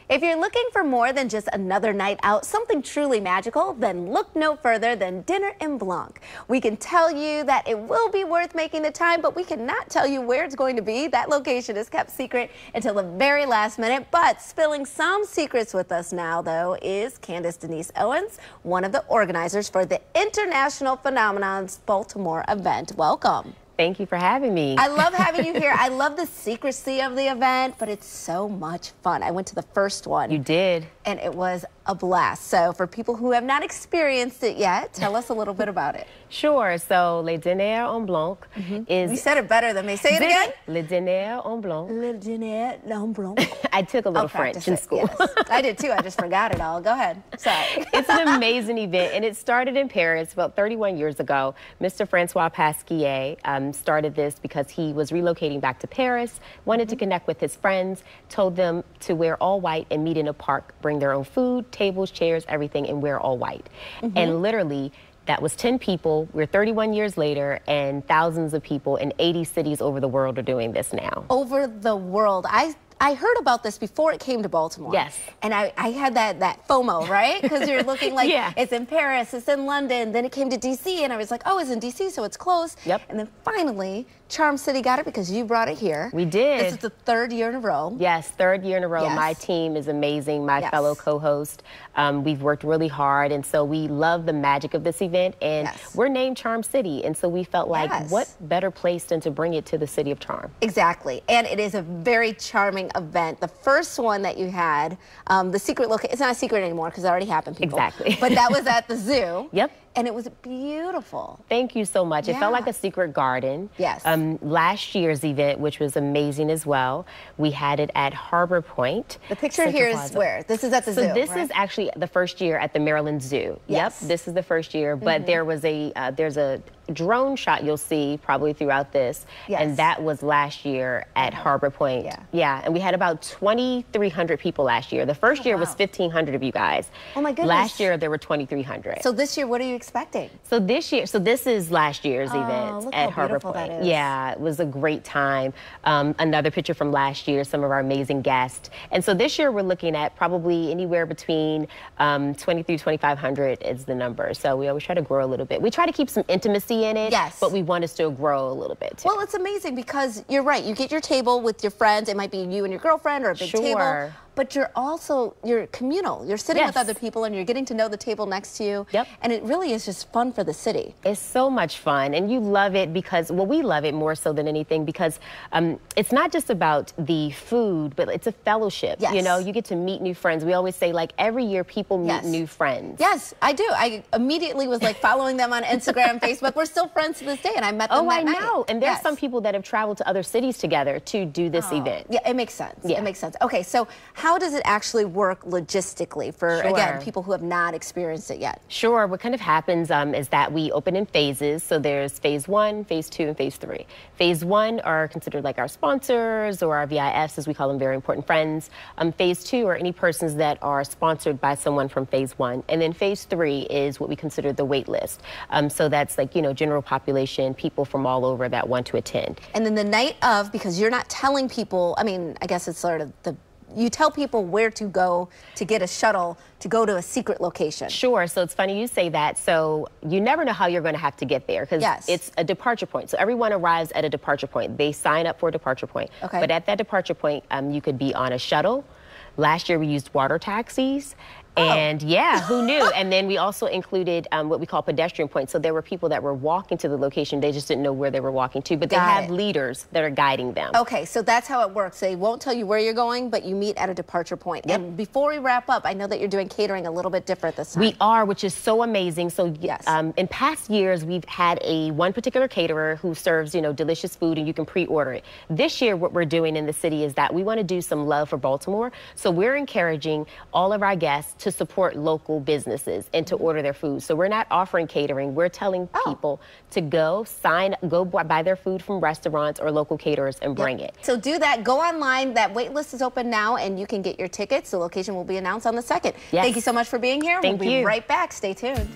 If you're looking for more than just another night out, something truly magical, then look no further than dinner en Blanc. We can tell you that it will be worth making the time, but we cannot tell you where it's going to be. That location is kept secret until the very last minute. But spilling some secrets with us now, though, is Candace Denise Owens, one of the organizers for the International Phenomenons Baltimore event. Welcome. Thank you for having me. I love having you here. I love the secrecy of the event, but it's so much fun. I went to the first one. You did. And it was a blast. So for people who have not experienced it yet, tell us a little bit about it. Sure. So Le Dîner en Blanc is... You said it better than me. Say it again. Le Dîner en Blanc. Le Dîner en Blanc. I took a little French in school. Yes. I did too. I just forgot it all. Go ahead. Sorry. It's an amazing event, and it started in Paris about 31 years ago. Mr. Francois Pasquier started this because he was relocating back to Paris, wanted to connect with his friends, told them to wear all white and meet in a park, bring their own food, tables, chairs, everything, and wear all white. And literally, that was 10 people. We're 31 years later, and thousands of people in 80 cities over the world are doing this now. Over the world. I heard about this before it came to Baltimore. Yes. And I had that FOMO, right? Because you're looking like it's in Paris, it's in London, then it came to D.C., and I was like, oh, it's in D.C., so it's close. Yep. And then finally, Charm City got it because you brought it here. We did. This is the third year in a row. Yes, third year in a row. Yes. My team is amazing. My fellow co-host. We've worked really hard, and so we love the magic of this event, and we're named Charm City, and so we felt like what better place than to bring it to the city of charm. Exactly, and it is a very charming event. The first one that you had, the secret location, it's not a secret anymore because it already happened, people. Exactly. But that was at the zoo. Yep. And it was beautiful. Thank you so much. It felt like a secret garden. Yes. Last year's event, which was amazing as well, we had it at Harbor Point. The picture here is where? This is at the zoo, So this is actually the first year at the Maryland Zoo. Yes. Yep, this is the first year, but there was there's a drone shot you'll see probably throughout this, and that was last year at Harbor Point. Yeah, and we had about 2,300 people last year. The first year was 1,500 of you guys. Oh my goodness. Last year there were 2,300. So this year, what are you expecting? So this year, this is last year's event look at how Harbor beautiful Point. that is. Yeah, it was a great time. Another picture from last year, some of our amazing guests. And so this year we're looking at probably anywhere between 2,500 is the number. So we always try to grow a little bit. We try to keep some intimacy in it, but we want to still grow a little bit too. Well, it's amazing because you're right. You get your table with your friends. It might be you and your girlfriend or a big table. But you're communal. You're sitting with other people and you're getting to know the table next to you. Yep. And it really is just fun for the city. It's so much fun. And you love it because, well, we love it more so than anything because it's not just about the food, but it's a fellowship. You know, you get to meet new friends. We always say, like, every year people meet new friends. Yes, I do. I immediately was like following them on Instagram, Facebook. We're still friends to this day, and I met them that night. Oh, I know. And there's some people that have traveled to other cities together to do this event. Yeah, it makes sense. It makes sense. Okay, so how does it actually work logistically for, again, people who have not experienced it yet? Sure. What kind of happens is that we open in phases. So there's phase 1, phase 2, and phase 3. Phase 1 are considered like our sponsors or our VIFs, as we call them, very important friends. Phase 2 are any persons that are sponsored by someone from phase 1. And then phase 3 is what we consider the wait list. So that's like, you know, general population, people from all over that want to attend. And then the night of, because you're not telling people, I mean, I guess it's sort of you tell people where to go to get a shuttle to go to a secret location. Sure. So it's funny you say that. So you never know how you're going to have to get there because it's a departure point. So everyone arrives at a departure point. They sign up for a departure point. Okay. But at that departure point, you could be on a shuttle. Last year we used water taxis. And who knew? And then we also included what we call pedestrian points. So there were people that were walking to the location. They just didn't know where they were walking to, but they have leaders that are guiding them. Okay, so that's how it works. They won't tell you where you're going, but you meet at a departure point. And before we wrap up, I know that you're doing catering a little bit different this time. We are, which is so amazing. So in past years, we've had one particular caterer who serves, you know, delicious food and you can pre-order it. This year, what we're doing in the city is that we want to do some love for Baltimore. So we're encouraging all of our guests to support local businesses and to order their food. So we're not offering catering. We're telling people to go buy their food from restaurants or local caterers and bring it. So do that. Go online. That wait list is open now and you can get your tickets. The location will be announced on the 2nd. Thank you so much for being here. Thank you. We'll be right back. Stay tuned.